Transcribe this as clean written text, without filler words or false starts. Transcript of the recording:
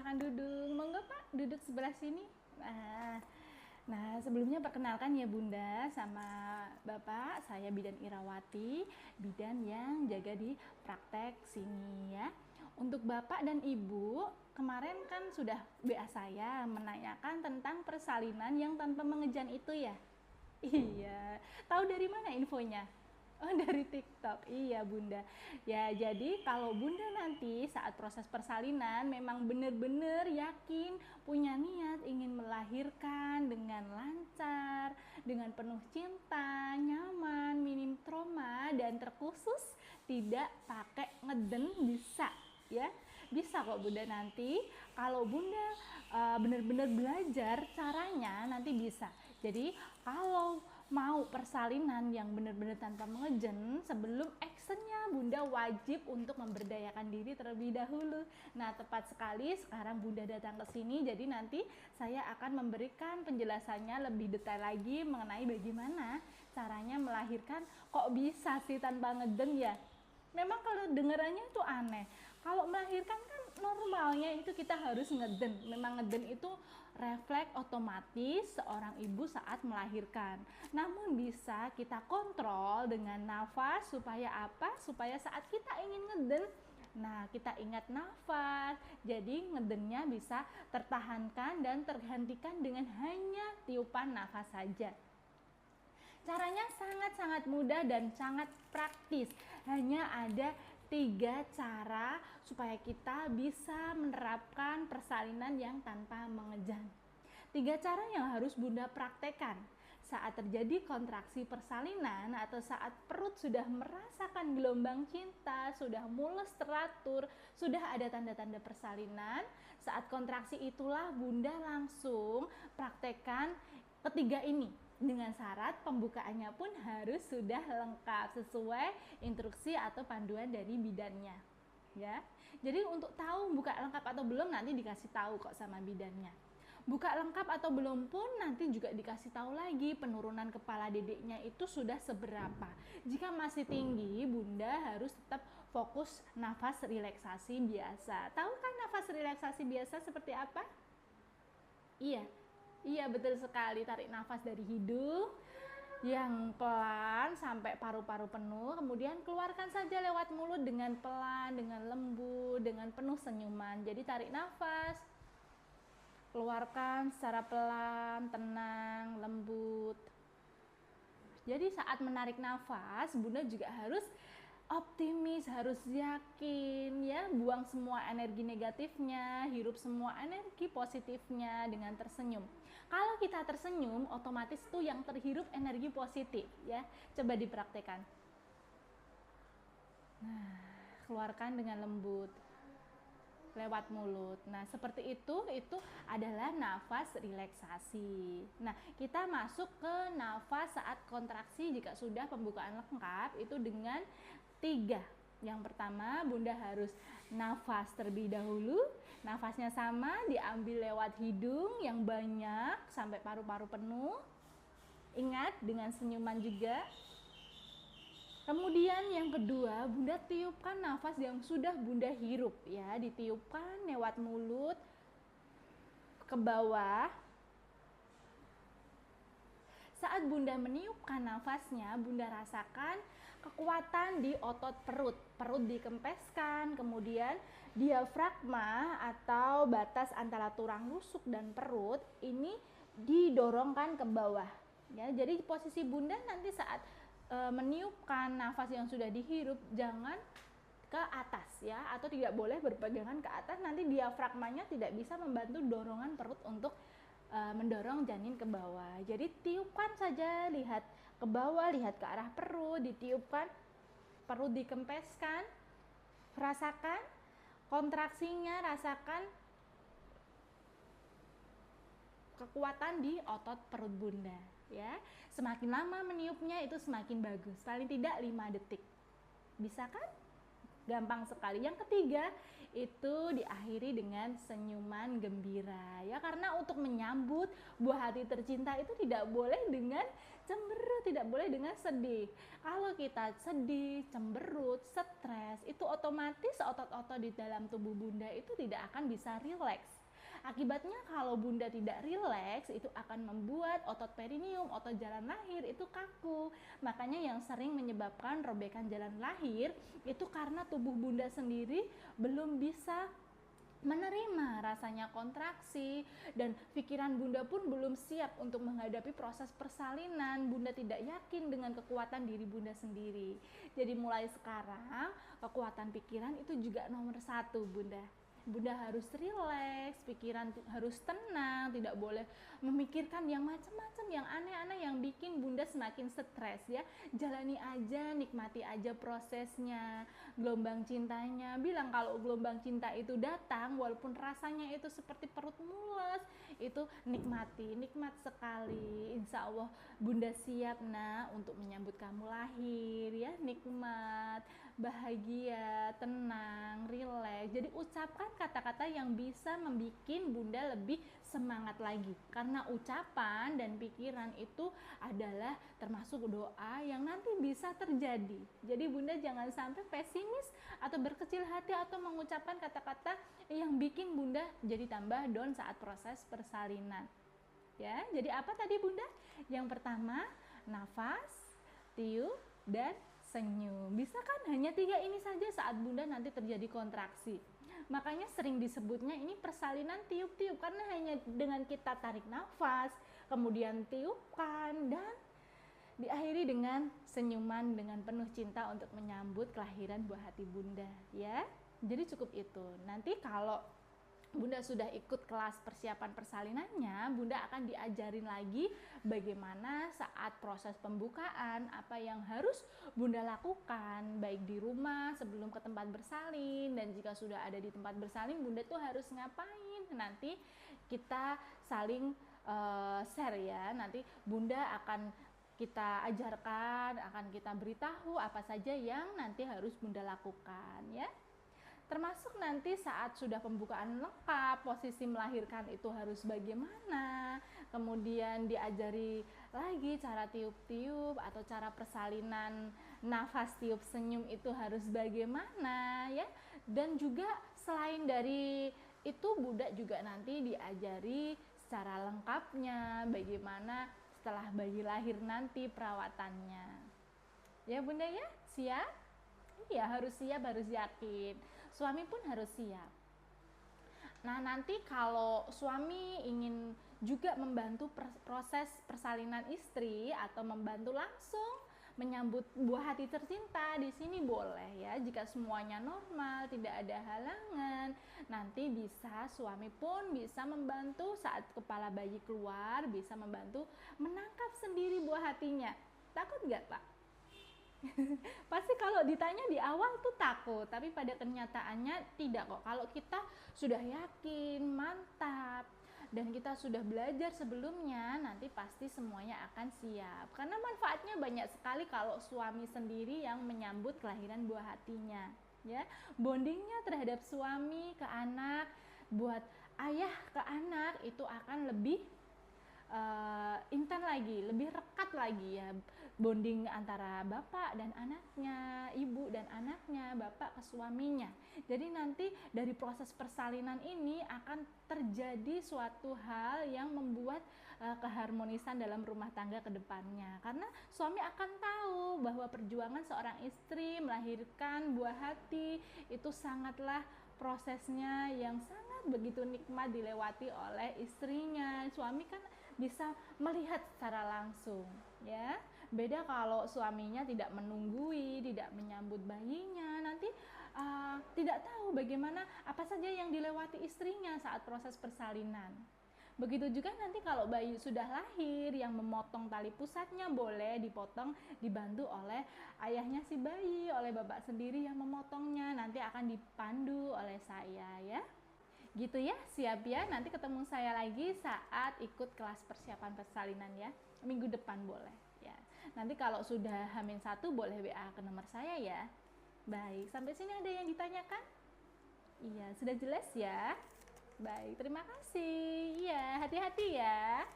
silahkan duduk. Monggo Pak, duduk sebelah sini. Nah, sebelumnya perkenalkan ya Bunda sama Bapak, saya Bidan Irawati, bidan yang jaga di praktek sini ya. Untuk Bapak dan Ibu, kemarin kan sudah WA saya menanyakan tentang persalinan yang tanpa mengejan itu ya. Iya, tahu dari mana infonya? Oh, dari TikTok. Iya, Bunda. Ya, jadi kalau Bunda nanti saat proses persalinan memang benar-benar yakin punya niat ingin melahirkan dengan lancar, dengan penuh cinta, nyaman, minim trauma dan terkhusus tidak pakai ngeden bisa ya. Bisa kok Bunda nanti kalau Bunda benar-benar belajar caranya nanti bisa. Jadi kalau mau persalinan yang benar-benar tanpa mengejen, sebelum actionnya Bunda wajib untuk memberdayakan diri terlebih dahulu. Nah, tepat sekali sekarang Bunda datang ke sini, jadi nanti saya akan memberikan penjelasannya lebih detail lagi mengenai bagaimana caranya melahirkan. Kok bisa sih tanpa ngeden ya? Memang kalau dengarannya itu aneh. Kalau melahirkan kan normalnya itu kita harus ngeden. Memang ngeden itu refleks otomatis seorang ibu saat melahirkan. Namun bisa kita kontrol dengan nafas supaya apa? Supaya saat kita ingin ngeden, nah kita ingat nafas. Jadi ngedennya bisa tertahankan dan terhentikan dengan hanya tiupan nafas saja. Caranya sangat-sangat mudah dan sangat praktis. Hanya ada 3 cara supaya kita bisa menerapkan persalinan yang tanpa mengejan. 3 cara yang harus Bunda praktekkan saat terjadi kontraksi persalinan atau saat perut sudah merasakan gelombang cinta, sudah mulus teratur, sudah ada tanda-tanda persalinan. Saat kontraksi itulah Bunda langsung praktekkan ketiga ini, dengan syarat pembukaannya pun harus sudah lengkap sesuai instruksi atau panduan dari bidannya ya. Jadi untuk tahu buka lengkap atau belum nanti dikasih tahu kok sama bidannya. Buka lengkap atau belum pun nanti juga dikasih tahu lagi penurunan kepala dedeknya itu sudah seberapa. Jika masih tinggi, Bunda harus tetap fokus nafas relaksasi biasa. Tahu kan nafas relaksasi biasa seperti apa? Iya, iya betul sekali. Tarik nafas dari hidung yang pelan sampai paru-paru penuh, kemudian keluarkan saja lewat mulut dengan pelan, dengan lembut, dengan penuh senyuman. Jadi tarik nafas, keluarkan secara pelan, tenang, lembut. Jadi saat menarik nafas, Bunda juga harus optimis, harus yakin ya, buang semua energi negatifnya, hirup semua energi positifnya dengan tersenyum. Kalau kita tersenyum, otomatis tuh yang terhirup energi positif ya. Coba dipraktekkan. Nah, keluarkan dengan lembut lewat mulut. Nah, seperti itu adalah nafas relaksasi. Nah, kita masuk ke nafas saat kontraksi jika sudah pembukaan lengkap itu dengan 3. Yang pertama, Bunda harus nafas terlebih dahulu. Nafasnya sama, diambil lewat hidung yang banyak sampai paru-paru penuh. Ingat dengan senyuman juga. Kemudian yang kedua, Bunda tiupkan nafas yang sudah Bunda hirup ya, ditiupkan lewat mulut ke bawah. Saat Bunda meniupkan nafasnya, Bunda rasakan kekuatan di otot perut. Perut dikempeskan, kemudian diafragma atau batas antara tulang rusuk dan perut ini didorongkan ke bawah. Ya, jadi posisi Bunda nanti saat meniupkan nafas yang sudah dihirup jangan ke atas ya, atau tidak boleh berpegangan ke atas, nanti diafragmanya tidak bisa membantu dorongan perut untuk mendorong janin ke bawah. Jadi tiupkan saja, lihat ke bawah, lihat ke arah perut, ditiupkan, perut dikempeskan, rasakan kontraksinya, rasakan kekuatan di otot perut Bunda ya. Semakin lama meniupnya itu semakin bagus, paling tidak 5 detik. Bisa kan? gampang sekali. Yang ketiga itu diakhiri dengan senyuman gembira ya, karena untuk menyambut buah hati tercinta itu tidak boleh dengan cemberut, tidak boleh dengan sedih. Kalau kita sedih, cemberut, stres, itu otomatis otot-otot di dalam tubuh Bunda itu tidak akan bisa rileks. Akibatnya kalau Bunda tidak rileks, itu akan membuat otot perineum, otot jalan lahir itu kaku. Makanya yang sering menyebabkan robekan jalan lahir itu karena tubuh Bunda sendiri belum bisa menerima rasanya kontraksi, dan pikiran Bunda pun belum siap untuk menghadapi proses persalinan. Bunda tidak yakin dengan kekuatan diri Bunda sendiri. Jadi mulai sekarang kekuatan pikiran itu juga nomor satu Bunda. Bunda harus rileks, pikiran harus tenang, tidak boleh memikirkan yang macam-macam, yang aneh-aneh yang bikin Bunda semakin stres ya. Jalani aja, nikmati aja prosesnya, gelombang cintanya. Bilang kalau gelombang cinta itu datang, walaupun rasanya itu seperti perut mules, itu nikmati, nikmat sekali. Insya Allah Bunda siap nak untuk menyambut kamu lahir ya, nikmat, bahagia, tenang, rileks. Jadi ucapkan kata-kata yang bisa membuat Bunda lebih semangat lagi, karena ucapan dan pikiran itu adalah termasuk doa yang nanti bisa terjadi. Jadi Bunda jangan sampai pesimis atau berkecil hati atau mengucapkan kata-kata yang bikin Bunda jadi tambah down saat proses persalinan ya. Jadi apa tadi Bunda? Yang pertama, nafas, tiup, dan senyum. Bisa kan hanya 3 ini saja saat Bunda nanti terjadi kontraksi. Makanya sering disebutnya ini persalinan tiup-tiup, karena hanya dengan kita tarik nafas, kemudian tiupkan, dan diakhiri dengan senyuman dengan penuh cinta untuk menyambut kelahiran buah hati Bunda ya. Jadi cukup itu. Nanti kalau Bunda sudah ikut kelas persiapan persalinannya, Bunda akan diajarin lagi bagaimana saat proses pembukaan, apa yang harus Bunda lakukan, baik di rumah sebelum ke tempat bersalin, dan jika sudah ada di tempat bersalin, Bunda tuh harus ngapain. Nanti kita saling share ya, nanti Bunda akan kita ajarkan, akan kita beritahu apa saja yang nanti harus Bunda lakukan ya. Termasuk nanti saat sudah pembukaan lengkap, posisi melahirkan itu harus bagaimana, kemudian diajari lagi cara tiup-tiup atau cara persalinan nafas tiup senyum itu harus bagaimana ya. Dan juga selain dari itu Bunda juga nanti diajari secara lengkapnya bagaimana setelah bayi lahir nanti perawatannya ya Bunda ya. Siap? Iya, harus siap, harus yakin. Suami pun harus siap. Nah, nanti kalau suami ingin juga membantu proses persalinan istri atau membantu langsung menyambut buah hati tercinta, di sini boleh ya. Jika semuanya normal, tidak ada halangan, nanti bisa suami pun bisa membantu saat kepala bayi keluar, bisa membantu menangkap sendiri buah hatinya. Takut nggak Pak? Pasti kalau ditanya di awal tuh takut, tapi pada kenyataannya tidak kok. Kalau kita sudah yakin, mantap, dan kita sudah belajar sebelumnya, nanti pasti semuanya akan siap. Karena manfaatnya banyak sekali kalau suami sendiri yang menyambut kelahiran buah hatinya ya. Bondingnya terhadap suami ke anak, buat ayah ke anak itu akan lebih intens lagi, lebih rekat lagi ya, bonding antara bapak dan anaknya, ibu dan anaknya, bapak ke suaminya. Jadi nanti dari proses persalinan ini akan terjadi suatu hal yang membuat keharmonisan dalam rumah tangga ke depannya, karena suami akan tahu bahwa perjuangan seorang istri melahirkan buah hati itu sangatlah prosesnya yang sangat begitu nikmat dilewati oleh istrinya. Suami kan bisa melihat secara langsung ya. Beda kalau suaminya tidak menunggui, tidak menyambut bayinya, nanti tidak tahu bagaimana apa saja yang dilewati istrinya saat proses persalinan. Begitu juga nanti kalau bayi sudah lahir, yang memotong tali pusatnya boleh dipotong, dibantu oleh ayahnya si bayi, oleh bapak sendiri yang memotongnya, nanti akan dipandu oleh saya ya. Gitu ya, siap ya. Nanti ketemu saya lagi saat ikut kelas persiapan persalinan ya. Minggu depan boleh ya. Nanti kalau sudah H-1 boleh WA ke nomor saya ya. Baik, sampai sini ada yang ditanyakan? Iya, sudah jelas ya? Baik, terima kasih. Iya, hati-hati ya.